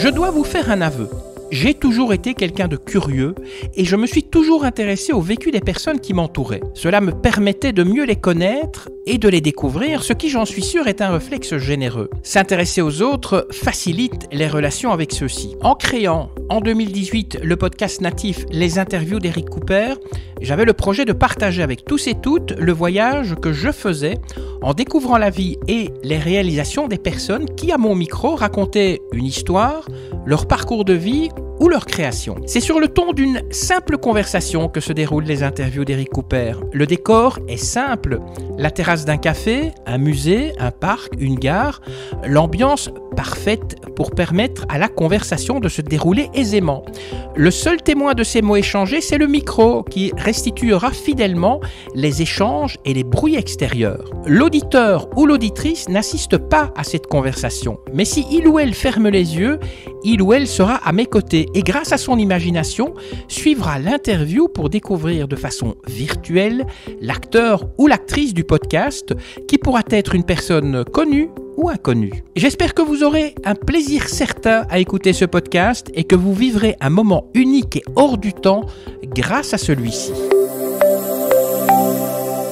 Je dois vous faire un aveu. J'ai toujours été quelqu'un de curieux et je me suis toujours intéressé au vécu des personnes qui m'entouraient. Cela me permettait de mieux les connaître et de les découvrir, ce qui, j'en suis sûr, est un réflexe généreux. S'intéresser aux autres facilite les relations avec ceux-ci. En créant, en 2018, le podcast natif Les interviews d'Eric Cooper, j'avais le projet de partager avec tous et toutes le voyage que je faisais en découvrant la vie et les réalisations des personnes qui, à mon micro, racontaient une histoire, leur parcours de vie ou leur création. C'est sur le ton d'une simple conversation que se déroulent les interviews d'Eric Cooper. Le décor est simple, la terrasse d'un café, un musée, un parc, une gare, l'ambiance parfaite pour permettre à la conversation de se dérouler aisément. Le seul témoin de ces mots échangés, c'est le micro qui restituera fidèlement les échanges et les bruits extérieurs. L'auditeur ou l'auditrice n'assiste pas à cette conversation, mais si il ou elle ferme les yeux, il ou elle sera à mes côtés et grâce à son imagination, suivra l'interview pour découvrir de façon virtuelle l'acteur ou l'actrice du podcast qui pourra être une personne connue ou inconnue. J'espère que vous aurez un plaisir certain à écouter ce podcast et que vous vivrez un moment unique et hors du temps grâce à celui-ci.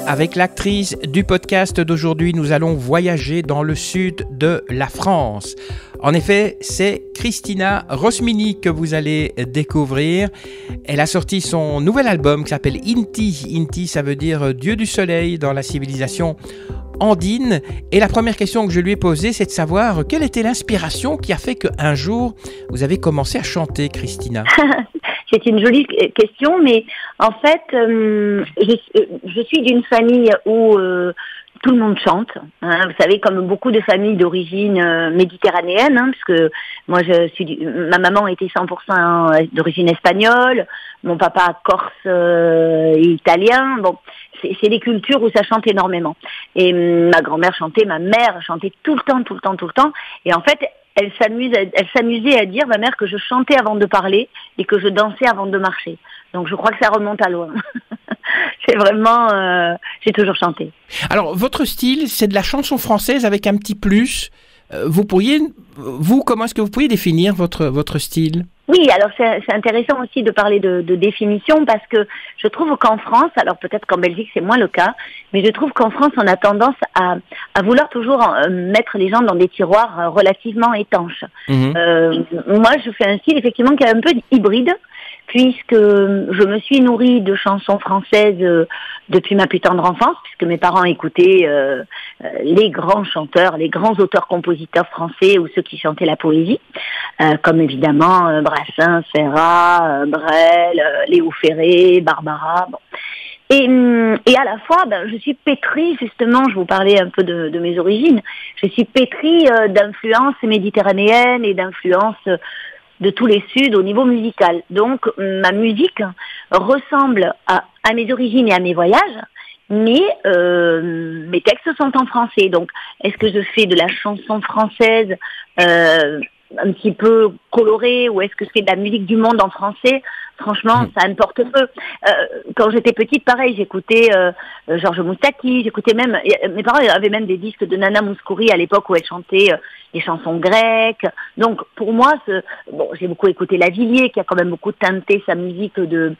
Avec l'actrice du podcast d'aujourd'hui, nous allons voyager dans le sud de la France. En effet, c'est Christina Rosmini que vous allez découvrir. Elle a sorti son nouvel album qui s'appelle Inti. Inti, ça veut dire Dieu du soleil dans la civilisation andine. Et la première question que je lui ai posée, c'est de savoir quelle était l'inspiration qui a fait qu'un jour, vous avez commencé à chanter, Christina. C'est une jolie question, mais en fait, je suis d'une famille où tout le monde chante. Hein, vous savez, comme beaucoup de familles d'origine méditerranéenne, hein, parce que moi, ma maman était 100% d'origine espagnole, mon papa corse et italien. Bon, c'est des cultures où ça chante énormément. Et ma grand-mère chantait, ma mère chantait tout le temps. Et en fait, elle s'amusait à dire, ma mère, que je chantais avant de parler et que je dansais avant de marcher. Donc je crois que ça remonte à loin. C'est vraiment... j'ai toujours chanté. Alors, votre style, c'est de la chanson française avec un petit plus. Comment est-ce que vous pourriez définir votre style ? Oui, alors c'est intéressant aussi de parler de définition parce que je trouve qu'en France, alors peut-être qu'en Belgique c'est moins le cas, mais je trouve qu'en France on a tendance à vouloir toujours mettre les gens dans des tiroirs relativement étanches. Moi je fais un style effectivement qui est un peu hybride puisque je me suis nourrie de chansons françaises depuis ma plus tendre enfance, puisque mes parents écoutaient les grands chanteurs, les grands auteurs-compositeurs français ou ceux qui chantaient la poésie, comme évidemment Brassens, Serrat, Brel, Léo Ferré, Barbara. Bon. Et à la fois, je suis pétrie, justement, je vous parlais un peu de mes origines, je suis pétrie d'influences méditerranéennes et d'influences de tous les Suds au niveau musical. Donc, ma musique ressemble à mes origines et à mes voyages, mais mes textes sont en français. Donc, est-ce que je fais de la chanson française un petit peu colorée ou est-ce que je fais de la musique du monde en français ? Franchement, ça importe peu. Quand j'étais petite, pareil, j'écoutais Georges Moustaki, j'écoutais même... Mes parents avaient même des disques de Nana Mouskouri à l'époque où elle chantait des chansons grecques. Donc, pour moi, j'ai beaucoup écouté Lavilliers, qui a quand même beaucoup teinté sa musique de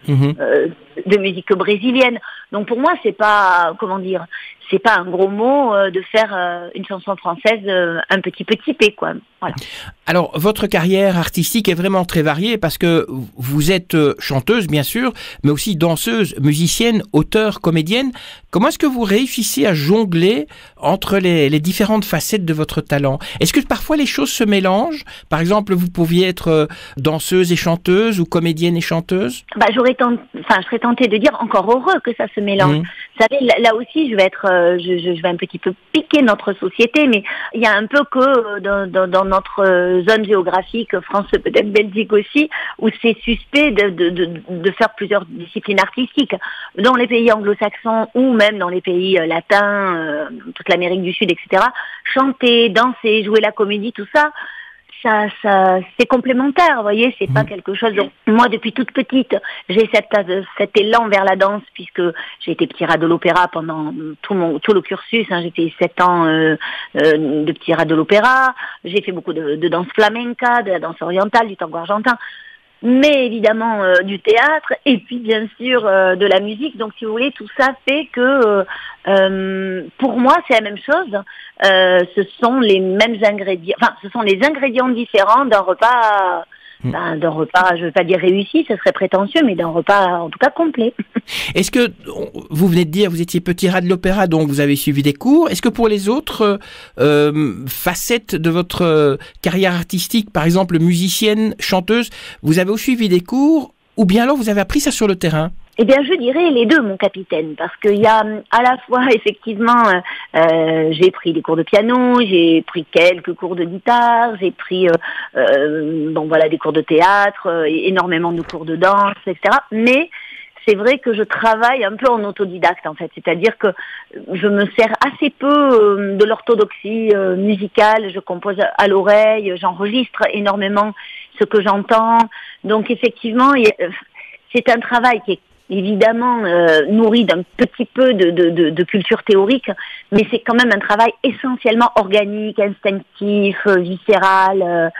musique brésilienne. Donc, pour moi, c'est pas un gros mot de faire une chanson française un petit peu typée, quoi. Voilà. Alors, votre carrière artistique est vraiment très variée parce que vous êtes chanteuse, bien sûr, mais aussi danseuse, musicienne, auteure, comédienne. Comment est-ce que vous réussissez à jongler entre les différentes facettes de votre talent ? Est-ce que parfois les choses se mélangent ? Par exemple, vous pouviez être danseuse et chanteuse ou comédienne et chanteuse ? Je serais tentée de dire encore heureux que ça se mélange. Vous savez, là aussi, je vais un petit peu piquer notre société, mais il y a un peu que dans notre zone géographique, France, peut-être Belgique aussi, où c'est suspect de faire plusieurs disciplines artistiques. Dans les pays anglo-saxons ou même dans les pays latins, toute l'Amérique du Sud, etc., chanter, danser, jouer la comédie, tout ça, c'est complémentaire, vous voyez, c'est pas quelque chose. Donc, moi, depuis toute petite, j'ai cet élan vers la danse, puisque j'ai été petit rat de l'opéra pendant tout le cursus. Hein, j'ai fait 7 ans de petit rat de l'opéra. J'ai fait beaucoup de danse flamenca, de la danse orientale, du tango argentin, mais évidemment du théâtre, et puis bien sûr de la musique. Donc, si vous voulez, tout ça fait que pour moi, c'est la même chose. Ce sont les mêmes ingrédients, enfin, ce sont les ingrédients différents d'un repas, je veux pas dire réussi, ce serait prétentieux, mais d'un repas en tout cas complet. Est-ce que, vous venez de dire, vous étiez petit rat de l'opéra, donc vous avez suivi des cours. Est-ce que pour les autres facettes de votre carrière artistique, par exemple musicienne, chanteuse, vous avez aussi suivi des cours, ou bien alors vous avez appris ça sur le terrain? Eh bien, je dirais les deux, mon capitaine, parce qu'il y a à la fois, effectivement, j'ai pris des cours de piano, j'ai pris quelques cours de guitare, j'ai pris, des cours de théâtre, énormément de cours de danse, etc. Mais c'est vrai que je travaille un peu en autodidacte, en fait. C'est-à-dire que je me sers assez peu de l'orthodoxie musicale. Je compose à l'oreille, j'enregistre énormément ce que j'entends. Donc, effectivement, c'est un travail qui est évidemment nourri d'un petit peu de culture théorique, mais c'est quand même un travail essentiellement organique, instinctif, viscéral,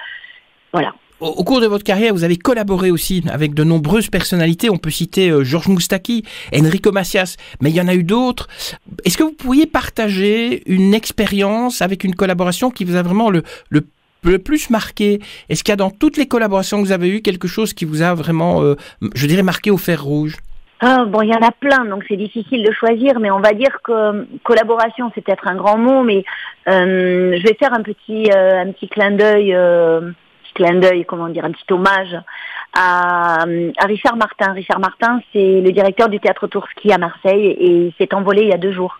voilà. Au cours de votre carrière, vous avez collaboré aussi avec de nombreuses personnalités. On peut citer Georges Moustaki, Enrico Macias, mais il y en a eu d'autres. Est-ce que vous pourriez partager une expérience avec une collaboration qui vous a vraiment le plus marqué? Est-ce qu'il y a dans toutes les collaborations que vous avez eues quelque chose qui vous a vraiment, je dirais, marqué au fer rouge? Il y en a plein, donc c'est difficile de choisir, mais on va dire que collaboration, c'est peut-être un grand mot, mais je vais faire un petit clin d'œil, un petit hommage à Richard Martin. Richard Martin, c'est le directeur du Théâtre Tourski à Marseille, et il s'est envolé il y a 2 jours.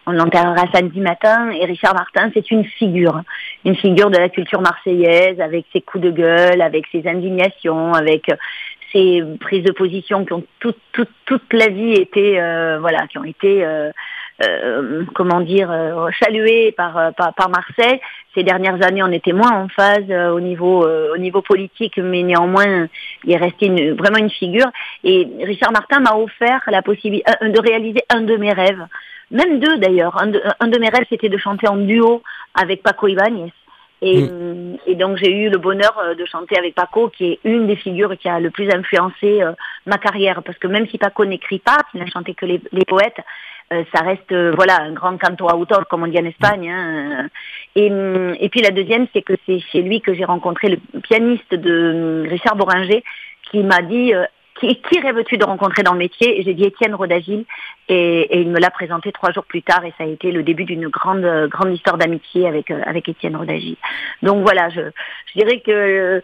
On l'enterrera samedi matin, et Richard Martin, c'est une figure de la culture marseillaise, avec ses coups de gueule, avec ses indignations, avec ses prises de position qui ont toute la vie été, qui ont été, saluées par Marseille. Ces dernières années, on était moins en phase au niveau politique, mais néanmoins, il est resté vraiment une figure. Et Richard Martin m'a offert la possibilité de réaliser un de mes rêves. Même 2 d'ailleurs. Un de mes rêves, c'était de chanter en duo avec Paco Ibáñez. Et donc j'ai eu le bonheur de chanter avec Paco, qui est une des figures qui a le plus influencé ma carrière. Parce que même si Paco n'écrit pas, qu'il n'a chanté que les poètes, ça reste un grand cantautor, comme on dit en Espagne. Hein. Et puis la deuxième, c'est que c'est chez lui que j'ai rencontré le pianiste de Richard Bohringer, qui m'a dit qui rêves-tu de rencontrer dans le métier? Et j'ai dit Étienne Roda-Gil, et il me l'a présenté 3 jours plus tard, et ça a été le début d'une grande histoire d'amitié avec Étienne Roda-Gil. Donc voilà, je dirais que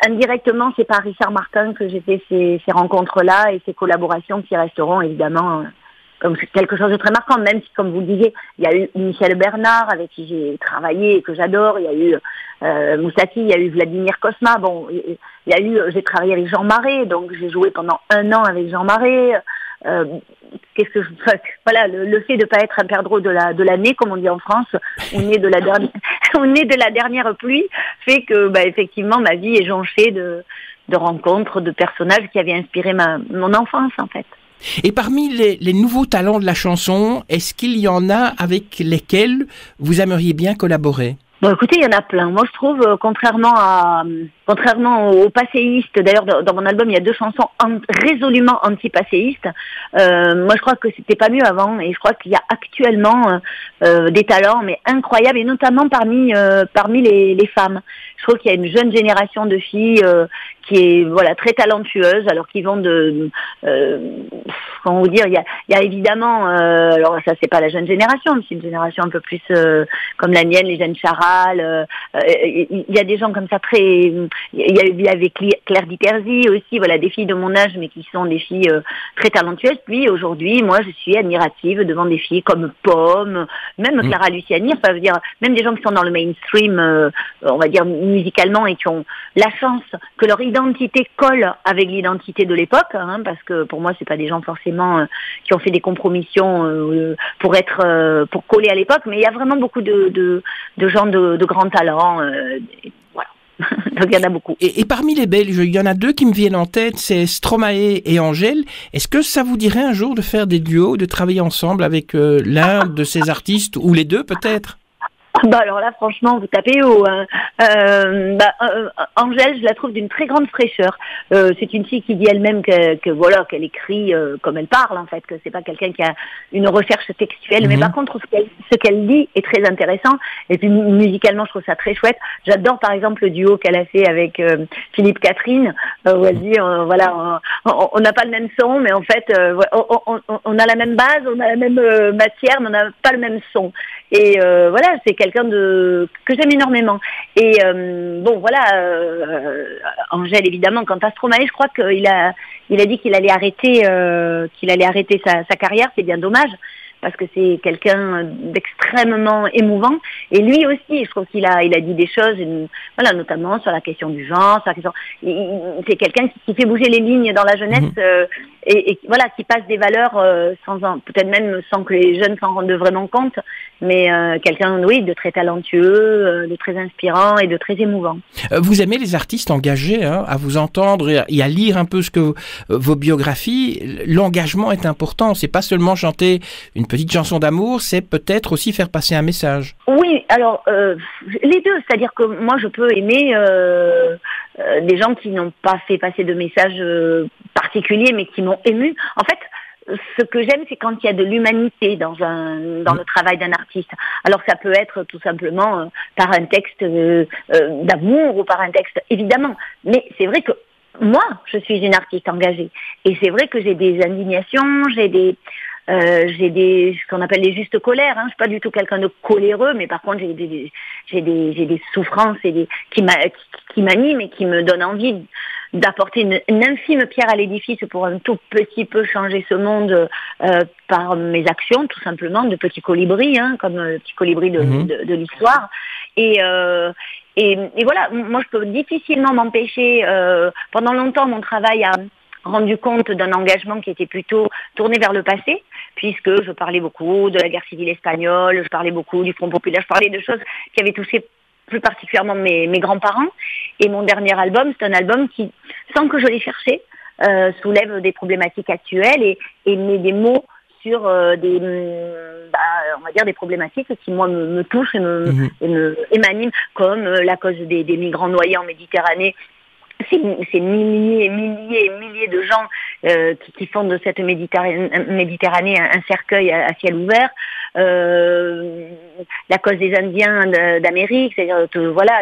indirectement, c'est par Richard Martin que j'ai fait ces rencontres-là et ces collaborations qui resteront évidemment comme quelque chose de très marquant, même si, comme vous le disiez, il y a eu Michel Bernard, avec qui j'ai travaillé et que j'adore, il y a eu Moussaki, il y a eu Vladimir Cosma, j'ai travaillé avec Jean Marais, donc j'ai joué pendant 1 an avec Jean Marais. Le fait de pas être un perdreau de l'année, comme on dit en France, on est de la dernière pluie, fait que effectivement ma vie est jonchée de rencontres, de personnages qui avaient inspiré mon enfance, en fait. Et parmi les nouveaux talents de la chanson, est-ce qu'il y en a avec lesquels vous aimeriez bien collaborer? Bon, écoutez, il y en a plein. Moi, je trouve, contrairement aux passéistes, d'ailleurs, dans mon album, il y a 2 chansons résolument anti-passéistes. Moi, je crois que c'était pas mieux avant, et je crois qu'il y a actuellement des talents, mais incroyables, et notamment parmi les femmes. Je trouve qu'il y a une jeune génération de filles qui est très talentueuse, alors qu'ils vont comment vous dire, il y a évidemment, alors ça c'est pas la jeune génération, mais c'est une génération un peu plus comme la mienne, les jeunes Charal, il y a des gens comme ça très, il y avait Claire Diterzi aussi, des filles de mon âge, mais qui sont des filles très talentueuses. Puis aujourd'hui, moi je suis admirative devant des filles comme Pomme, même Clara Luciani, enfin, je veux dire, même des gens qui sont dans le mainstream, on va dire musicalement, et qui ont la chance que leur identité colle avec l'identité de l'époque, parce que pour moi c'est pas des gens forcément qui ont fait des compromissions pour coller à l'époque, mais il y a vraiment beaucoup de gens de grands talents, voilà. Donc il y en a beaucoup. Et parmi les Belges, il y en a deux qui me viennent en tête, c'est Stromae et Angèle. Est-ce que ça vous dirait un jour de faire des duos, de travailler ensemble avec l'un de ces artistes, ou les deux peut-être? Bah alors là, franchement, vous tapez haut. Hein. Angèle, je la trouve d'une très grande fraîcheur. C'est une fille qui dit elle-même que voilà, qu'elle écrit comme elle parle en fait, que c'est pas quelqu'un qui a une recherche textuelle. Mais par contre, ce qu'elle dit est très intéressant. Et puis musicalement, je trouve ça très chouette. J'adore par exemple le duo qu'elle a fait avec Philippe Catherine, où elle dit voilà, on n'a pas le même son, mais en fait, on a la même base, on a la même matière, mais on n'a pas le même son. Et voilà, c'est quelqu'un que j'aime énormément. Et bon, voilà, Angèle, évidemment, quant à Stromae, je crois qu'il a dit qu'il allait arrêter sa carrière. C'est bien dommage, parce que c'est quelqu'un d'extrêmement émouvant. Et lui aussi, je trouve qu'il a dit des choses, voilà, notamment sur la question du genre, sur la question, c'est quelqu'un qui fait bouger les lignes dans la jeunesse, et voilà, qui passe des valeurs peut-être même sans que les jeunes s'en rendent vraiment compte, mais quelqu'un, oui, de très talentueux, de très inspirant et de très émouvant. Vous aimez les artistes engagés, hein, à vous entendre et à lire un peu ce que vos biographies. L'engagement est important. C'est pas seulement chanter une petite chanson d'amour, c'est peut-être aussi faire passer un message. Oui, alors les deux, c'est-à-dire que moi je peux aimer des gens qui n'ont pas fait passer de message particulier, mais qui m'ont ému. En fait, ce que j'aime, c'est quand il y a de l'humanité dans le travail d'un artiste. Alors ça peut être tout simplement par un texte d'amour ou par un texte, évidemment. Mais c'est vrai que moi, je suis une artiste engagée. Et c'est vrai que j'ai des indignations, j'ai ce qu'on appelle les justes colères. Hein. Je suis pas du tout quelqu'un de coléreux, mais par contre j'ai des souffrances qui m'animent et qui me donnent envie d'apporter une infime pierre à l'édifice pour un tout petit peu changer ce monde par mes actions, tout simplement, de petit colibri, hein, comme petit colibri de l'histoire. Et voilà, moi je peux difficilement m'empêcher. Pendant longtemps, mon travail a rendu compte d'un engagement qui était plutôt tourné vers le passé, puisque je parlais beaucoup de la guerre civile espagnole, je parlais beaucoup du Front populaire, je parlais de choses qui avaient touché plus particulièrement mes grands-parents. Et mon dernier album, c'est un album qui, sans que je l'ai cherché, soulève des problématiques actuelles et met des mots sur on va dire des problématiques qui moi me touchent et m'animent, comme la cause des migrants noyés en Méditerranée. C'est milliers et milliers de gens qui font de cette Méditerranée un cercueil à ciel ouvert. La cause des Indiens d'Amérique, c'est-à-dire voilà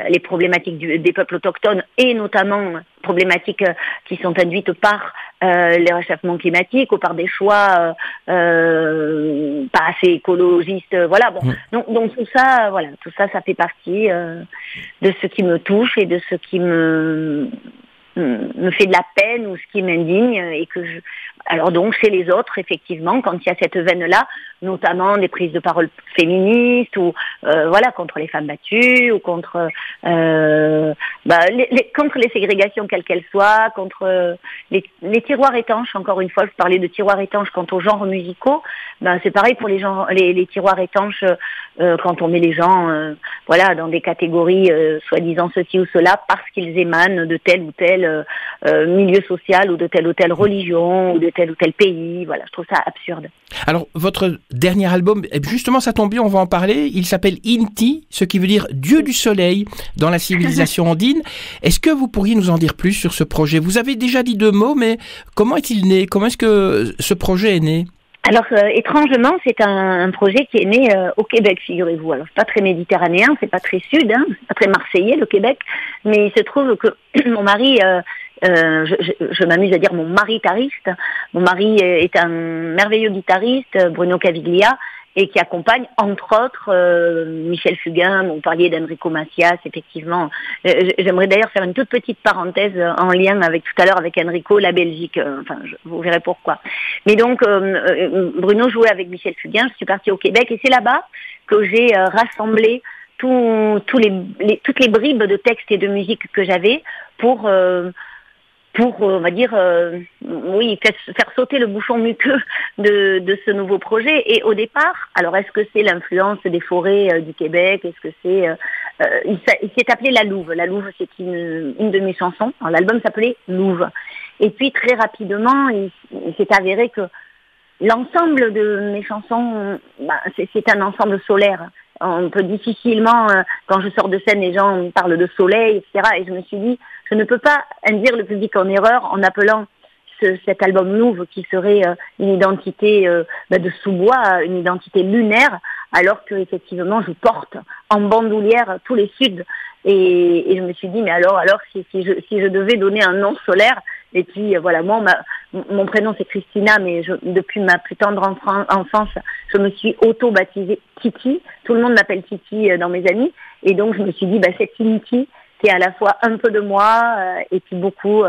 les problématiques des peuples autochtones et notamment problématiques qui sont induites par les réchauffements climatiques ou par des choix pas assez écologistes. Voilà, bon. Donc tout ça, voilà, ça fait partie de ce qui me touche et de ce qui me fait de la peine ou ce qui m'indigne et alors donc chez les autres, effectivement, quand il y a cette veine-là, notamment des prises de parole féministes ou voilà, contre les femmes battues ou contre contre les ségrégations quelles qu'elles soient, contre les tiroirs étanches. Encore une fois, je parlais de tiroirs étanches quant aux genres musicaux. C'est pareil pour les tiroirs étanches quand on met les gens voilà, dans des catégories soi-disant ceci ou cela parce qu'ils émanent de tel ou tel milieu social ou de telle ou telle religion ou de tel ou tel pays. Voilà, je trouve ça absurde. Alors, votre dernier album, justement, ça tombe bien, on va en parler. Il s'appelle Inti, ce qui veut dire Dieu du soleil dans la civilisation andine. Est-ce que vous pourriez nous en dire plus sur ce projet? Vous avez déjà dit 2 mots, mais comment est-il né? Comment est-ce que ce projet est né? Alors, étrangement, c'est un projet qui est né au Québec, figurez-vous. Alors, c'est pas très méditerranéen, c'est pas très sud, hein, c'est pas très marseillais, le Québec. Mais il se trouve que mon mari... je m'amuse à dire mon maritariste. Mon mari est un merveilleux guitariste, Bruno Caviglia, et qui accompagne, entre autres, Michel Fugain. Vous parliez d'Enrico Macias, effectivement. J'aimerais d'ailleurs faire une toute petite parenthèse en lien avec tout à l'heure avec Enrico, la Belgique. Vous verrez pourquoi. Mais donc, Bruno jouait avec Michel Fugain. Je suis partie au Québec et c'est là-bas que j'ai rassemblé toutes les bribes de textes et de musique que j'avais pour on va dire, oui, faire sauter le bouchon muqueux de ce nouveau projet. Et au départ, alors est-ce que c'est l'influence des forêts du Québec? Est-ce que c'est il s'est appelé La Louve. La Louve, c'est une de mes chansons. L'album s'appelait Louve. Et puis très rapidement, il s'est avéré que l'ensemble de mes chansons, c'est un ensemble solaire. On peut difficilement, quand je sors de scène, les gens me parlent de soleil, etc. Et je me suis dit, je ne peux pas induire le public en erreur en appelant cet album Louve qui serait une identité de sous-bois, une identité lunaire, alors que effectivement je porte en bandoulière tous les suds. Et je me suis dit, mais alors si je devais donner un nom solaire, et puis voilà, moi mon prénom c'est Christina, mais depuis ma plus tendre enfance, je me suis auto-baptisée Titi. Tout le monde m'appelle Titi dans mes amis, et donc je me suis dit, cette Titi, c'est à la fois un peu de moi et puis beaucoup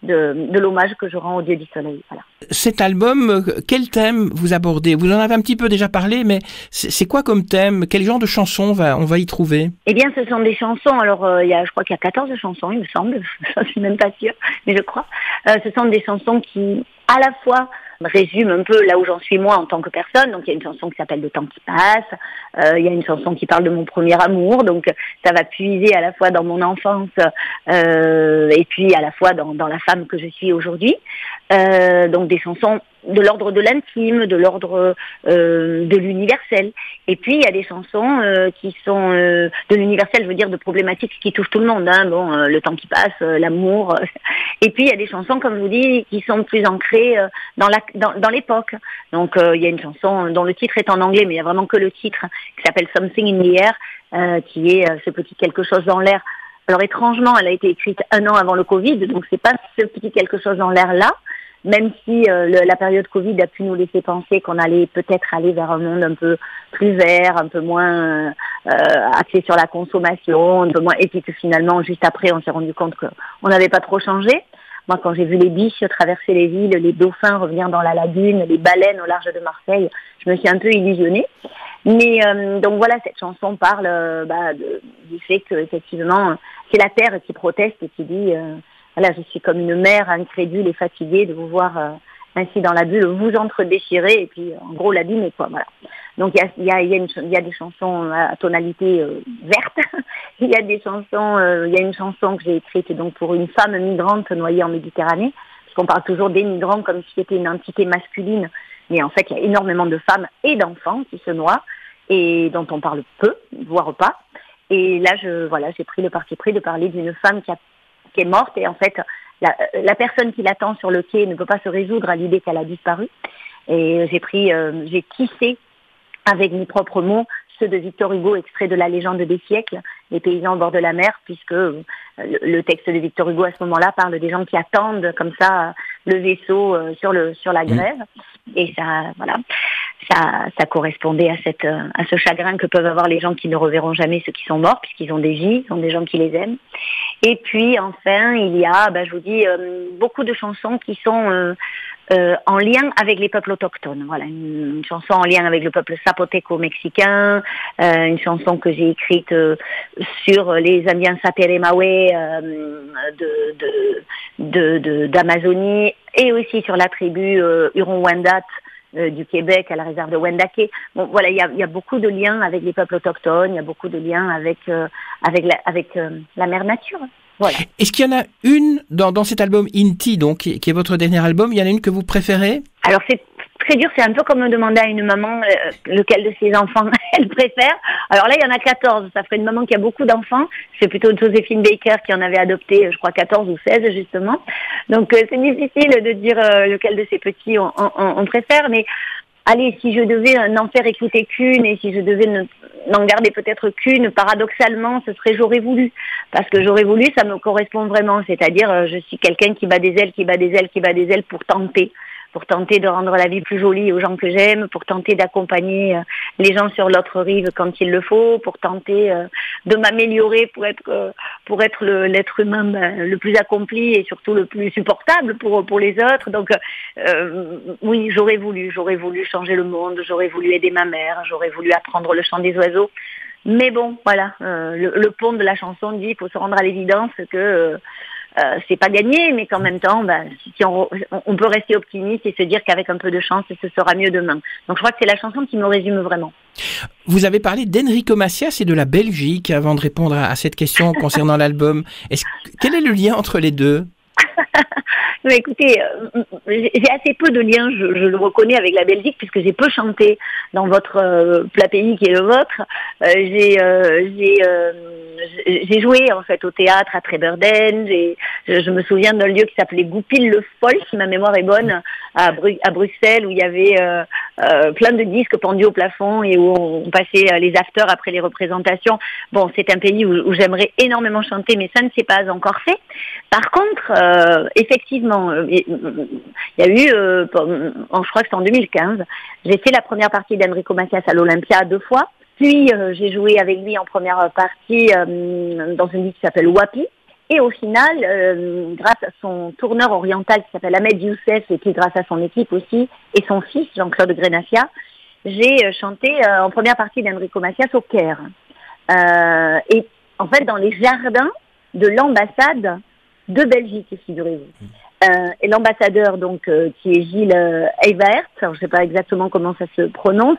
de l'hommage que je rends au Dieu du Soleil. Voilà. Cet album, quel thème vous abordez? Vous en avez un petit peu déjà parlé, mais c'est quoi comme thème? Quel genre de chansons on va y trouver? Eh bien, ce sont des chansons, alors je crois qu'il y a 14 chansons, il me semble, je suis même pas sûre, mais je crois. Ce sont des chansons qui, à la fois, résument un peu là où j'en suis moi en tant que personne. Donc il y a une chanson qui s'appelle Le temps qui passe, il y a une chanson qui parle de mon premier amour, donc ça va puiser à la fois dans mon enfance et puis à la fois dans la femme que je suis aujourd'hui. Donc des chansons de l'ordre de l'intime, de l'ordre de l'universel. Et puis il y a des chansons qui sont de l'universel, je veux dire de problématiques qui touchent tout le monde, hein. Le temps qui passe, l'amour. Et puis il y a des chansons, comme je vous dis, qui sont plus ancrées dans l'époque. Donc il y a une chanson dont le titre est en anglais, mais il y a vraiment que le titre, qui s'appelle Something in the Air, qui est ce petit quelque chose dans l'air. Alors étrangement, elle a été écrite 1 an avant le Covid, donc c'est pas ce petit quelque chose dans l'air là. Même si la période Covid a pu nous laisser penser qu'on allait peut-être aller vers un monde un peu plus vert, un peu moins axé sur la consommation, un peu moins, et puis que finalement, juste après, on s'est rendu compte qu'on n'avait pas trop changé. Moi, quand j'ai vu les biches traverser les villes, les dauphins revenir dans la lagune, les baleines au large de Marseille, je me suis un peu illusionnée. Mais donc voilà, cette chanson parle du fait que effectivement, c'est la terre qui proteste et qui dit voilà, je suis comme une mère incrédule et fatiguée de vous voir ainsi dans la bulle, vous entre-déchirer et puis en gros l'abîmer, quoi. Voilà. Donc il y a des chansons à tonalité verte. Il y a des chansons, il y a une chanson que j'ai écrite donc pour une femme migrante noyée en Méditerranée, parce qu'on parle toujours des migrants comme si c'était une entité masculine, mais en fait il y a énormément de femmes et d'enfants qui se noient et dont on parle peu, voire pas. Et là j'ai pris le parti pris de parler d'une femme qui est morte et en fait la personne qui l'attend sur le quai ne peut pas se résoudre à l'idée qu'elle a disparu. Et j'ai tissé avec mes propres mots ceux de Victor Hugo, extrait de La légende des siècles, les paysans au bord de la mer, puisque le texte de Victor Hugo à ce moment-là parle des gens qui attendent comme ça le vaisseau sur la grève. Et ça correspondait à ce chagrin que peuvent avoir les gens qui ne reverront jamais ceux qui sont morts, puisqu'ils ont des vies, ils ont des gens qui les aiment. Et puis enfin, il y a, je vous dis, beaucoup de chansons qui sont en lien avec les peuples autochtones. Voilà, une chanson en lien avec le peuple zapoteco mexicain, une chanson que j'ai écrite sur les Indiens Sateremawe d'Amazonie et aussi sur la tribu Huron-Wendat du Québec à la réserve de Wendake. Bon, voilà, il y a beaucoup de liens avec les peuples autochtones, il y a beaucoup de liens avec la mère nature. Voilà. Est-ce qu'il y en a une dans cet album Inti, donc qui est votre dernier album, il y en a une que vous préférez? Alors c'est très dur, c'est un peu comme demander à une maman lequel de ses enfants elle préfère. Alors là, il y en a 14, ça ferait une maman qui a beaucoup d'enfants. C'est plutôt Joséphine Baker qui en avait adopté, je crois 14 ou 16 justement. Donc c'est difficile de dire lequel de ses petits on préfère, mais allez, si je devais n'en faire écouter qu'une et si je devais n'en garder peut-être qu'une, paradoxalement, ce serait J'aurais voulu. Parce que J'aurais voulu, ça me correspond vraiment. C'est-à-dire, je suis quelqu'un qui bat des ailes pour tenter de rendre la vie plus jolie aux gens que j'aime, pour tenter d'accompagner les gens sur l'autre rive quand il le faut, pour tenter de m'améliorer pour être l'être humain le plus accompli et surtout le plus supportable pour les autres. Donc oui, j'aurais voulu changer le monde, j'aurais voulu aider ma mère, j'aurais voulu apprendre le chant des oiseaux. Mais bon, voilà, le pont de la chanson dit qu'il faut se rendre à l'évidence que c'est pas gagné, mais qu'en même temps, si on peut rester optimiste et se dire qu'avec un peu de chance, ce sera mieux demain. Donc je crois que c'est la chanson qui me résume vraiment. Vous avez parlé d'Enrico Macias et de la Belgique avant de répondre à cette question concernant l'album. Quel est le lien entre les deux? Mais écoutez, j'ai assez peu de liens, je le reconnais, avec la Belgique, puisque j'ai peu chanté dans votre plat pays qui est le vôtre. J'ai joué en fait au théâtre à Treberden. Je me souviens d'un lieu qui s'appelait Goupil-le-Foll, si ma mémoire est bonne, à Bruxelles, où il y avait plein de disques pendus au plafond et où on passait les afters après les représentations. Bon, c'est un pays où j'aimerais énormément chanter, mais ça ne s'est pas encore fait. Par contre, effectivement, il y a eu, je crois que c'est en 2015, j'ai fait la première partie d'Enrico Macias à l'Olympia 2 fois. Puis j'ai joué avec lui en première partie dans une ville qui s'appelle Wapi. Et au final, grâce à son tourneur oriental qui s'appelle Ahmed Youssef, et puis grâce à son équipe aussi, et son fils Jean-Claude Grenassia, j'ai chanté en première partie d'Enrico Macias au Caire. Et en fait, dans les jardins de l'ambassade de Belgique, figurez-vous. Et l'ambassadeur, donc, qui est Gilles Eyvaert, je ne sais pas exactement comment ça se prononce,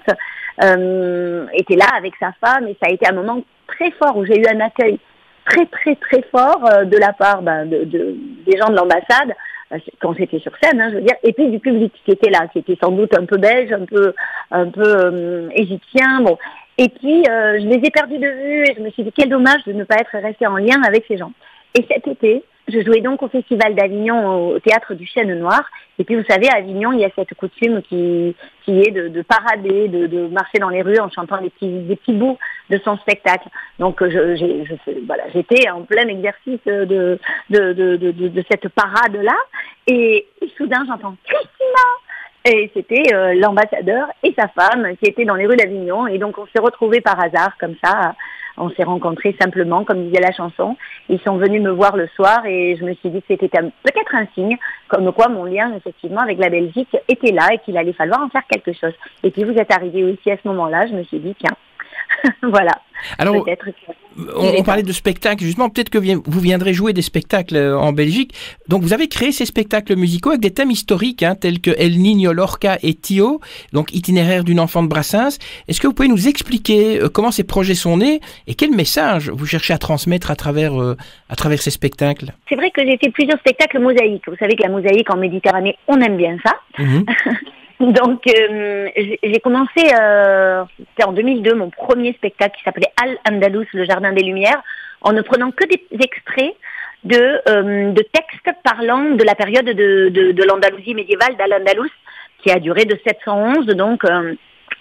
était là avec sa femme, et ça a été un moment très fort où j'ai eu un accueil très très très fort de la part des gens de l'ambassade quand j'étais sur scène, je veux dire, et puis du public qui était là, qui était sans doute un peu belge, un peu égyptien, bon. Et puis je les ai perdus de vue et je me suis dit quel dommage de ne pas être resté en lien avec ces gens. Et cet été, je jouais donc au Festival d'Avignon au Théâtre du Chêne Noir. Et puis vous savez, à Avignon, il y a cette coutume qui est de parader, de marcher dans les rues en chantant des petits bouts de son spectacle. Donc j'étais en plein exercice de cette parade-là. Et soudain, j'entends Christina. Et c'était l'ambassadeur et sa femme qui étaient dans les rues d'Avignon. Et donc on s'est retrouvés par hasard comme ça. On s'est rencontrés simplement, comme disait la chanson. Ils sont venus me voir le soir et je me suis dit que c'était peut-être un signe, comme quoi mon lien, effectivement, avec la Belgique était là et qu'il allait falloir en faire quelque chose. Et puis vous êtes arrivés aussi à ce moment-là, je me suis dit, tiens, voilà. Alors, on parlait de spectacles, justement, peut-être que vous viendrez jouer des spectacles en Belgique. Donc, vous avez créé ces spectacles musicaux avec des thèmes historiques, tels que El Niño, Lorca et Tio, donc itinéraire d'une enfant de Brassens. Est-ce que vous pouvez nous expliquer comment ces projets sont nés et quel message vous cherchez à transmettre à travers ces spectacles? C'est vrai que j'ai fait plusieurs spectacles mosaïques. Vous savez que la mosaïque en Méditerranée, on aime bien ça. Mmh. Donc, j'ai commencé, c'était en 2002, mon premier spectacle qui s'appelait Al-Andalus, le Jardin des Lumières, en ne prenant que des extraits de textes parlant de la période de l'Andalousie médiévale, d'Al-Andalus, qui a duré de 711, donc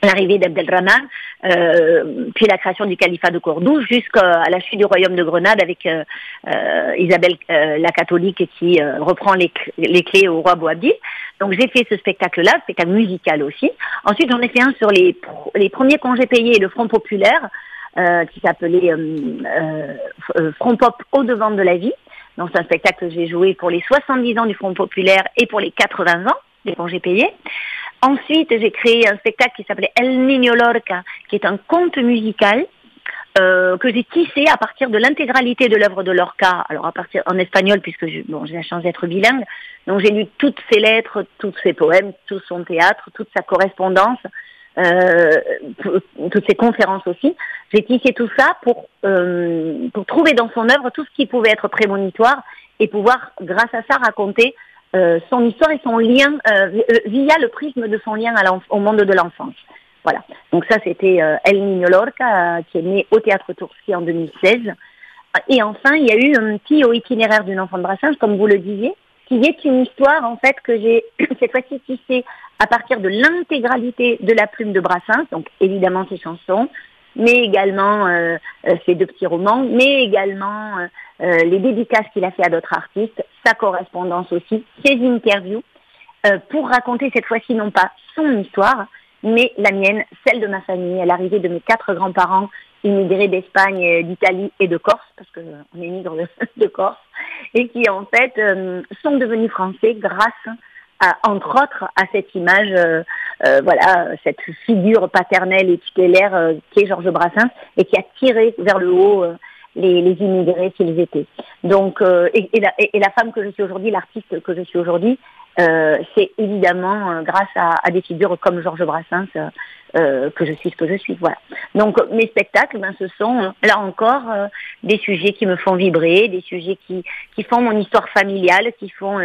l'arrivée d'Abdelrahman, puis la création du califat de Cordoue, jusqu'à la chute du royaume de Grenade avec Isabelle la catholique qui reprend les clés au roi Boabdil. Donc j'ai fait ce spectacle-là, spectacle musical aussi. Ensuite j'en ai fait un sur les premiers congés payés et le Front populaire, qui s'appelait Front Pop au devant de la vie. Donc c'est un spectacle que j'ai joué pour les 70 ans du Front populaire et pour les 80 ans des congés payés. Ensuite, j'ai créé un spectacle qui s'appelait El Niño Lorca, qui est un conte musical que j'ai tissé à partir de l'intégralité de l'œuvre de Lorca. Alors à partir en espagnol, puisque j'ai la chance d'être bilingue. Donc j'ai lu toutes ses lettres, tous ses poèmes, tout son théâtre, toute sa correspondance, toutes ses conférences aussi. J'ai tissé tout ça pour trouver dans son œuvre tout ce qui pouvait être prémonitoire et pouvoir, grâce à ça, raconter son histoire et son lien via le prisme de son lien au monde de l'enfance. Voilà. Donc ça, c'était El Niño Lorca, qui est né au Théâtre Toursi en 2016. Et enfin, il y a eu un petit itinéraire d'une enfant de Brassens, comme vous le disiez, qui est une histoire, en fait, que j'ai cette fois-ci tissée à partir de l'intégralité de la plume de Brassens, donc évidemment ses chansons, mais également ses 2 petits romans, mais également les dédicaces qu'il a fait à d'autres artistes, sa correspondance aussi, ses interviews, pour raconter cette fois-ci non pas son histoire, mais la mienne, celle de ma famille, l'arrivée de mes 4 grands-parents immigrés d'Espagne, d'Italie et de Corse, parce qu'on émigre de Corse, et qui en fait sont devenus français grâce entre autres à cette image, cette figure paternelle et tutélaire qui est Georges Brassens et qui a tiré vers le haut les immigrés qu'ils étaient. Donc, et la femme que je suis aujourd'hui, l'artiste que je suis aujourd'hui, c'est évidemment grâce à des figures comme Georges Brassens que je suis ce que je suis. Voilà. Donc mes spectacles, ce sont là encore des sujets qui me font vibrer, des sujets qui font mon histoire familiale, qui font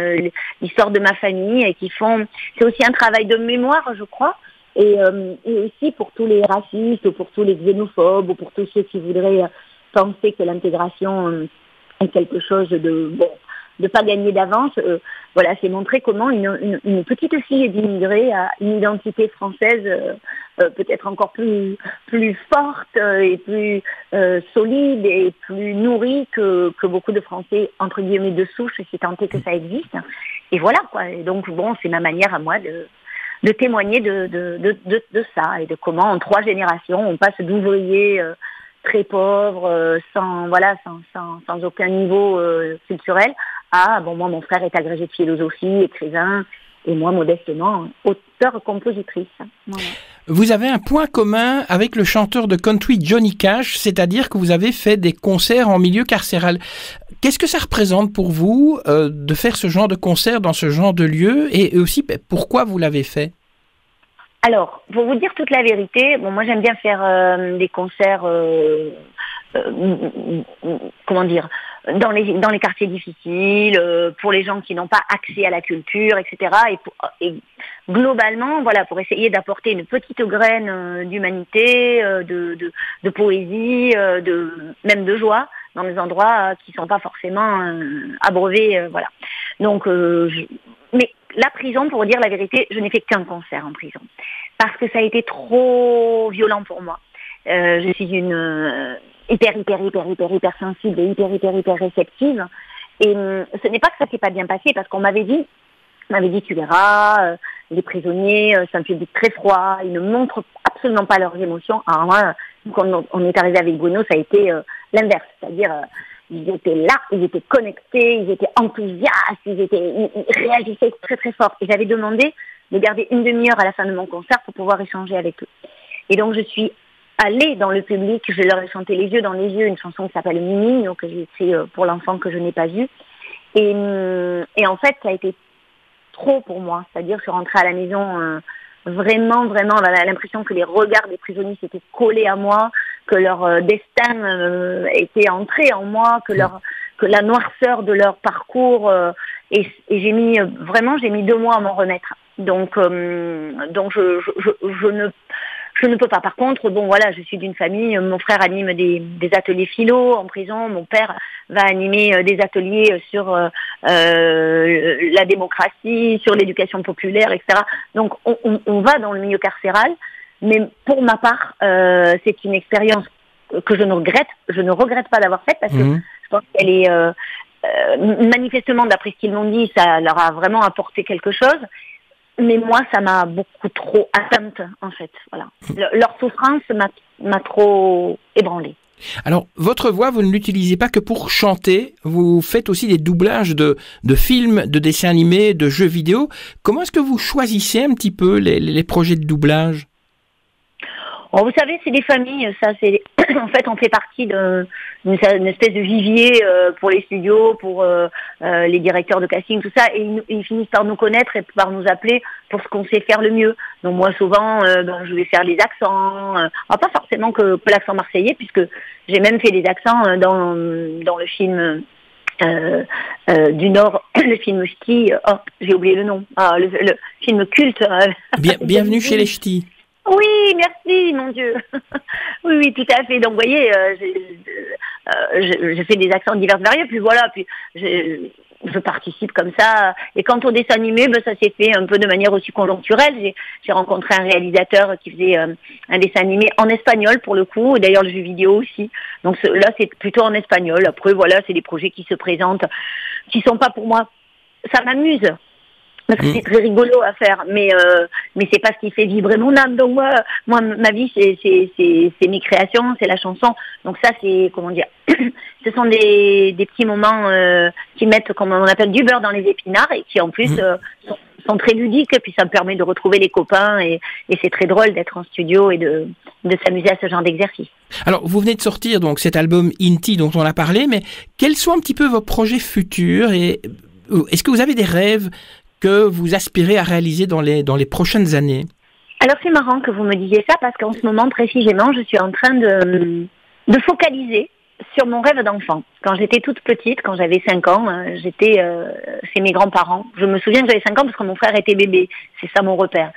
l'histoire de ma famille et qui font. C'est aussi un travail de mémoire, je crois. Et aussi pour tous les racistes, ou pour tous les xénophobes, ou pour tous ceux qui voudraient penser que l'intégration est quelque chose de pas gagner d'avance. Voilà, c'est montrer comment une petite fille d'immigrés a une identité française peut-être encore plus forte et plus solide et plus nourrie que beaucoup de Français entre guillemets de souche, si tant est que ça existe. Et voilà quoi. Et donc bon, c'est ma manière à moi de témoigner de ça et de comment en 3 générations on passe d'ouvriers très pauvres, sans aucun niveau culturel, à moi mon frère est agrégé de philosophie, écrivain, et moi modestement auteure-compositrice. Voilà. Vous avez un point commun avec le chanteur de country Johnny Cash, c'est-à-dire que vous avez fait des concerts en milieu carcéral. Qu'est-ce que ça représente pour vous de faire ce genre de concert dans ce genre de lieu, et aussi pourquoi vous l'avez fait? Alors, pour vous dire toute la vérité, moi j'aime bien faire des concerts, comment dire, dans les quartiers difficiles, pour les gens qui n'ont pas accès à la culture, etc. Et globalement, voilà, pour essayer d'apporter une petite graine d'humanité, de poésie, même de joie dans des endroits qui sont pas forcément abreuvés, voilà. Donc, mais la prison, pour dire la vérité, je n'ai fait qu'un concert en prison parce que ça a été trop violent pour moi. Je suis une hyper sensible et hyper réceptive. Et ce n'est pas que ça s'est pas bien passé parce qu'on m'avait dit tu verras, les prisonniers, c'est un public très froid, ils ne montrent absolument pas leurs émotions. Alors moi, quand on est arrivé avec Bruno, ça a été l'inverse, c'est-à-dire ils étaient là, ils étaient connectés, ils étaient enthousiastes, ils réagissaient très très fort. Et j'avais demandé de garder une demi-heure à la fin de mon concert pour pouvoir échanger avec eux. Et donc je suis allée dans le public, je leur ai chanté les yeux dans les yeux, une chanson qui s'appelle Mimi, donc que j'ai écrit pour l'enfant que je n'ai pas vu. Et en fait, ça a été trop pour moi. C'est-à-dire, je suis rentrée à la maison vraiment, j'avais l'impression que les regards des prisonniers s'étaient collés à moi, que leur destin était entré en moi, que la noirceur de leur parcours et j'ai mis 2 mois à m'en remettre. Donc je ne peux pas. Par contre, je suis d'une famille, mon frère anime des ateliers philo en prison, mon père va animer des ateliers sur la démocratie, sur l'éducation populaire, etc. Donc on va dans le milieu carcéral, mais pour ma part, c'est une expérience que je ne regrette pas d'avoir faite parce que je pense qu'elle est manifestement, d'après ce qu'ils m'ont dit, ça leur a vraiment apporté quelque chose. Mais moi, ça m'a beaucoup trop atteinte, en fait. Voilà. Leur souffrance m'a trop ébranlée. Alors, votre voix, vous ne l'utilisez pas que pour chanter. Vous faites aussi des doublages de films, de dessins animés, de jeux vidéo. Comment est-ce que vous choisissez un petit peu les projets de doublage? Vous savez, c'est des familles, ça, c'est en fait, on fait partie d'une espèce de vivier pour les studios, pour les directeurs de casting, tout ça, et ils finissent par nous connaître et par nous appeler pour ce qu'on sait faire le mieux. Donc moi, souvent, je vais faire des accents, pas forcément que l'accent marseillais, puisque j'ai même fait des accents dans le film du Nord, le film Ch'ti, j'ai oublié le nom, le film culte. Bienvenue chez les Ch'tis. Oui, merci, mon Dieu. Oui, tout à fait. Donc, vous voyez, je fais des accents divers et variés, puis voilà, puis je participe comme ça. Et quant au dessin animé, ça s'est fait un peu de manière aussi conjoncturelle. J'ai rencontré un réalisateur qui faisait un dessin animé en espagnol pour le coup, et d'ailleurs le jeu vidéo aussi. Donc là, c'est plutôt en espagnol. Après, voilà, c'est des projets qui se présentent, qui sont pas pour moi. Ça m'amuse. Parce que c'est très rigolo à faire, mais c'est pas ce qui fait vibrer mon âme. Donc moi, ma vie, c'est mes créations, c'est la chanson. Donc ça, c'est, comment dire, ce sont des petits moments qui mettent, comme on appelle, du beurre dans les épinards et qui en plus sont très ludiques, et puis ça me permet de retrouver les copains, et c'est très drôle d'être en studio et de s'amuser à ce genre d'exercice. Alors, vous venez de sortir donc cet album Inti dont on a parlé, mais quels sont un petit peu vos projets futurs et est-ce que vous avez des rêves que vous aspirez à réaliser dans les prochaines années? Alors c'est marrant que vous me disiez ça parce qu'en ce moment précisément, je suis en train de focaliser sur mon rêve d'enfant. Quand j'étais toute petite, quand j'avais 5 ans, j'étais chez mes grands-parents. Je me souviens que j'avais 5 ans parce que mon frère était bébé. C'est ça mon repère.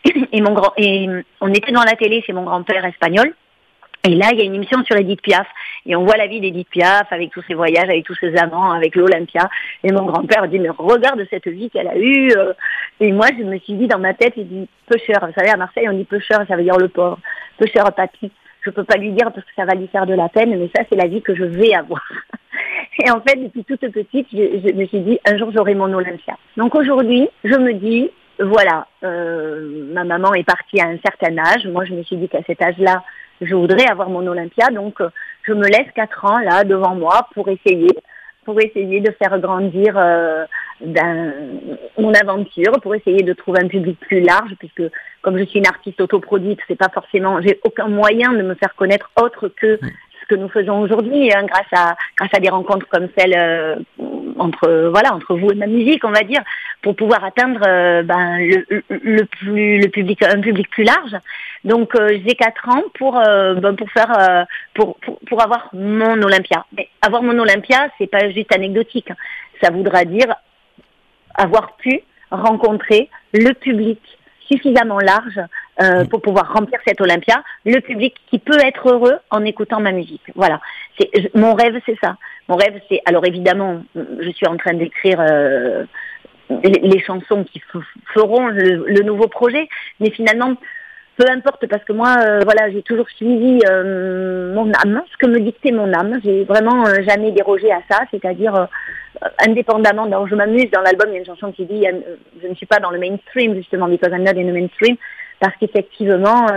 Et on était devant la télé chez mon grand-père espagnol. Et là, il y a une émission sur Edith Piaf. Et on voit la vie d'Edith Piaf avec tous ses voyages, avec tous ses amants, avec l'Olympia. Et mon grand-père dit, mais regarde cette vie qu'elle a eue. Et moi, je me suis dit dans ma tête, il dit, pêcheur. Vous savez, à Marseille, on dit pêcheur, ça veut dire le pauvre. Pêcheur papy. Je peux pas lui dire parce que ça va lui faire de la peine, mais ça, c'est la vie que je vais avoir. Et en fait, depuis toute petite, je me suis dit, un jour, j'aurai mon Olympia. Donc aujourd'hui, je me dis, voilà, ma maman est partie à un certain âge. Moi, je me suis dit qu'à cet âge-là, je voudrais avoir mon Olympia. Donc, je me laisse 4 ans là devant moi pour essayer de faire grandir mon aventure, pour essayer de trouver un public plus large, puisque comme je suis une artiste autoproduite, c'est pas forcément, j'ai aucun moyen de me faire connaître autre que ce que nous faisons aujourd'hui, hein, grâce à des rencontres comme celle entre vous et ma musique, on va dire, pour pouvoir atteindre un public plus large. Donc j'ai 4 ans pour avoir mon Olympia. Mais avoir mon Olympia, c'est pas juste anecdotique. Ça voudra dire avoir pu rencontrer le public suffisamment large pour pouvoir remplir cet Olympia, le public qui peut être heureux en écoutant ma musique. Voilà. Mon rêve, c'est ça. Mon rêve, c'est... Alors évidemment, je suis en train d'écrire les chansons qui feront le nouveau projet, mais finalement, peu importe, parce que moi, j'ai toujours suivi mon âme, ce que me dictait mon âme. J'ai vraiment jamais dérogé à ça, c'est-à-dire indépendamment. Donc, je m'amuse dans l'album. Il y a une chanson qui dit je ne suis pas dans le mainstream, justement, because I'm not in the mainstream, parce qu'effectivement,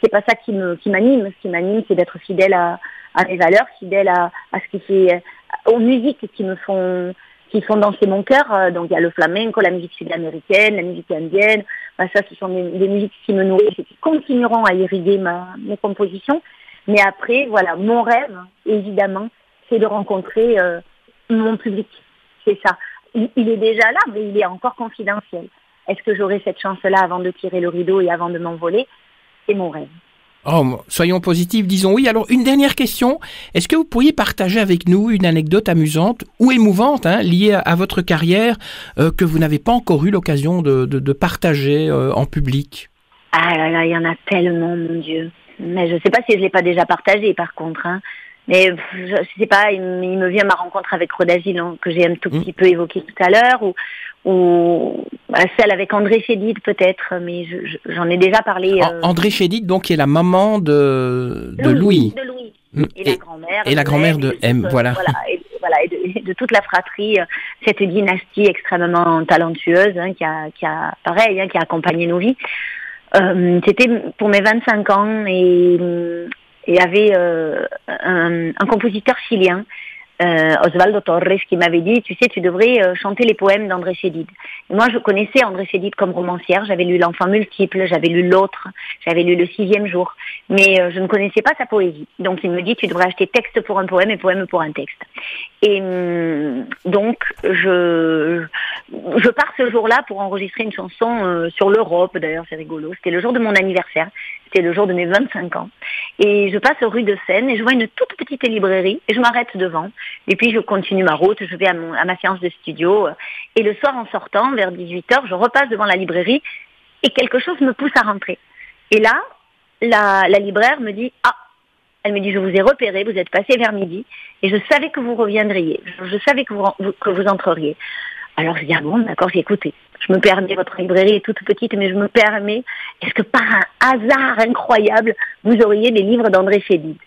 c'est pas ça qui m'anime. Ce qui m'anime, c'est d'être fidèle à mes valeurs, fidèle à ce qui fait, aux musiques qui font danser mon cœur. Donc il y a le flamenco, la musique sud-américaine, la musique indienne. Ça, ce sont des musiques qui me nourrissent et qui continueront à irriguer mes compositions. Mais après, voilà, mon rêve, évidemment, c'est de rencontrer mon public. C'est ça. Il est déjà là, mais il est encore confidentiel. Est-ce que j'aurai cette chance-là avant de tirer le rideau et avant de m'envoler? C'est mon rêve. Oh, soyons positifs, disons oui. Alors, une dernière question. Est-ce que vous pourriez partager avec nous une anecdote amusante ou émouvante liée à votre carrière que vous n'avez pas encore eu l'occasion de partager en public? Ah là là, il y en a tellement, mon Dieu. Mais je ne sais pas si je ne l'ai pas déjà partagé, par contre. Mais je ne sais pas, il me vient ma rencontre avec Rodagil, que j'ai un tout petit peu évoqué tout à l'heure, ou celle avec André Chédid peut-être, mais j'en ai déjà parlé. André Chédid, donc, qui est la maman de Louis. De Louis. Et la grand-mère. Et la grand-mère de M, voilà. Et de toute la fratrie, cette dynastie extrêmement talentueuse qui a accompagné nos vies. C'était pour mes 25 ans et il y avait un compositeur chilien, Osvaldo Torres, qui m'avait dit, tu sais, tu devrais chanter les poèmes d'André Chédid. Et moi, je connaissais André Chédid comme romancière, j'avais lu L'Enfant multiple, j'avais lu L'Autre, j'avais lu Le 6e jour, mais je ne connaissais pas sa poésie. Donc il me dit, tu devrais acheter texte pour un poème et poème pour un texte. Et donc, je pars ce jour-là pour enregistrer une chanson sur l'Europe, d'ailleurs c'est rigolo, c'était le jour de mon anniversaire, c'était le jour de mes 25 ans. Et je passe rue de Seine et je vois une toute petite librairie et je m'arrête devant. Et puis je continue ma route, je vais à ma séance de studio. Et le soir en sortant, vers 18h, je repasse devant la librairie et quelque chose me pousse à rentrer. Et là, la libraire me dit, elle me dit, je vous ai repéré, vous êtes passé vers midi et je savais que vous reviendriez, je savais que vous entreriez. Alors je dis, bon, d'accord, j'ai écouté. Je me permets, votre librairie est toute petite, mais je me permets, est-ce que par un hasard incroyable, vous auriez des livres d'André Chédid?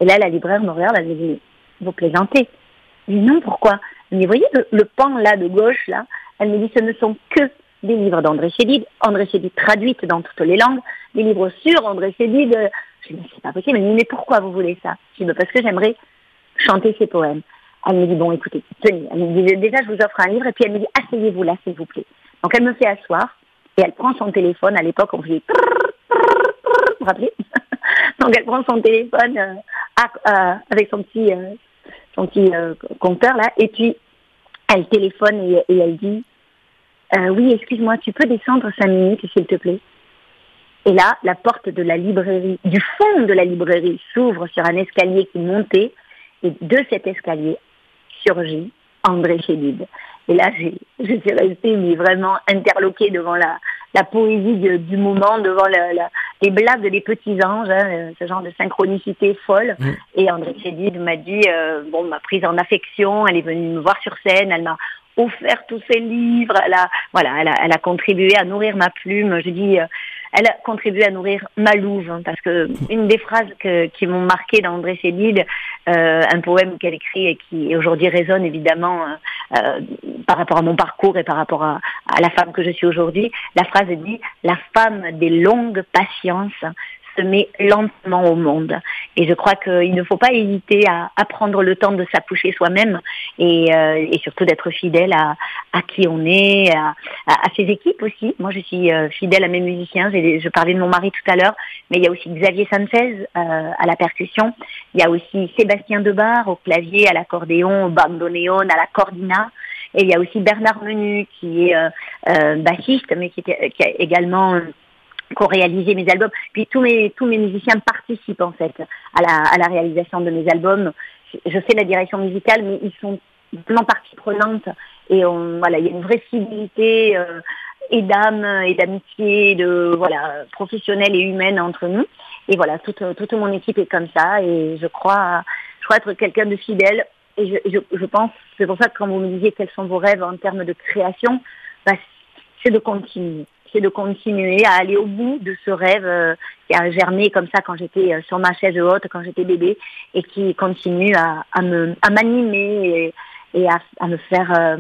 Et là, la libraire me regarde, elle me dit, vous plaisantez? Je dis, non, pourquoi? Elle me dit, voyez le pan là, de gauche, là? Elle me dit, ce ne sont que des livres d'André Chédid traduites dans toutes les langues, des livres sur André Chédid. Je dis, mais c'est pas possible. Elle me dit, mais pourquoi vous voulez ça? Je dis, parce que j'aimerais chanter ses poèmes. Elle me dit, bon, écoutez, tenez. Elle me dit, déjà, je vous offre un livre. Et puis, elle me dit, asseyez-vous là, s'il vous plaît. Donc elle me fait asseoir et elle prend son téléphone. À l'époque, on faisait vous vous rappelez? Donc elle prend son téléphone avec son petit compteur là, et puis elle téléphone et elle dit oui, excuse-moi, tu peux descendre 5 minutes s'il te plaît. Et là, la porte de la librairie, du fond de la librairie, s'ouvre sur un escalier qui montait, et de cet escalier surgit André Chédid. Et là, je suis restée mais vraiment interloquée devant la poésie du moment, devant les blagues des petits anges, hein, ce genre de synchronicité folle. Et André Chédid m'a dit, m'a prise en affection, elle est venue me voir sur scène, elle m'a offert tous ses livres, elle a contribué à nourrir ma plume. Je dis, elle a contribué à nourrir ma louve, hein, parce que une des phrases qui m'ont marqué d'André Chédid, un poème qu'elle écrit et qui aujourd'hui résonne évidemment par rapport à mon parcours et par rapport à la femme que je suis aujourd'hui. La phrase dit « La femme des longues patiences se met lentement au monde ». Et je crois qu'il ne faut pas hésiter à prendre le temps de s'accoucher soi-même et surtout d'être fidèle à qui on est, à ses équipes aussi. Moi, je suis fidèle à mes musiciens. Je parlais de mon mari tout à l'heure, mais il y a aussi Xavier Sanchez à la percussion. Il y a aussi Sébastien Debar au clavier, à l'accordéon, au bandoneon, à la cordina. Et il y a aussi Bernard Menu qui est bassiste, mais qui a également co-réalisé mes albums. Puis tous mes musiciens participent en fait à la réalisation de mes albums. Je fais la direction musicale, mais ils sont vraiment partie prenante. Et il y a une vraie civilité et d'âme et d'amitié, professionnelle et humaine entre nous. Et voilà, toute mon équipe est comme ça. Et je crois être quelqu'un de fidèle. Et je pense, c'est pour ça que quand vous me disiez quels sont vos rêves en termes de création, c'est de continuer. C'est de continuer à aller au bout de ce rêve qui a germé comme ça quand j'étais sur ma chaise haute, quand j'étais bébé, et qui continue à m'animer et à me faire...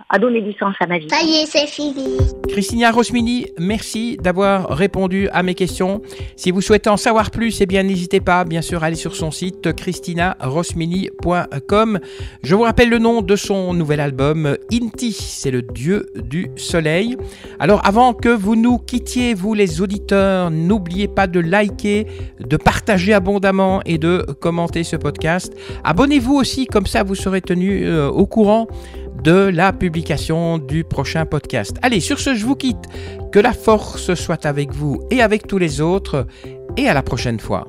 à donner du sens à ma vie. Ça y est, c'est fini. Christina Rosmini, merci d'avoir répondu à mes questions. Si vous souhaitez en savoir plus, n'hésitez pas, bien sûr, à aller sur son site christinarosmini.com. Je vous rappelle le nom de son nouvel album, Inti, c'est le dieu du soleil. Alors, avant que vous nous quittiez, vous les auditeurs, n'oubliez pas de liker, de partager abondamment et de commenter ce podcast. Abonnez-vous aussi, comme ça vous serez tenu au courant de la publication du prochain podcast. Allez, sur ce, je vous quitte. Que la force soit avec vous et avec tous les autres. Et à la prochaine fois.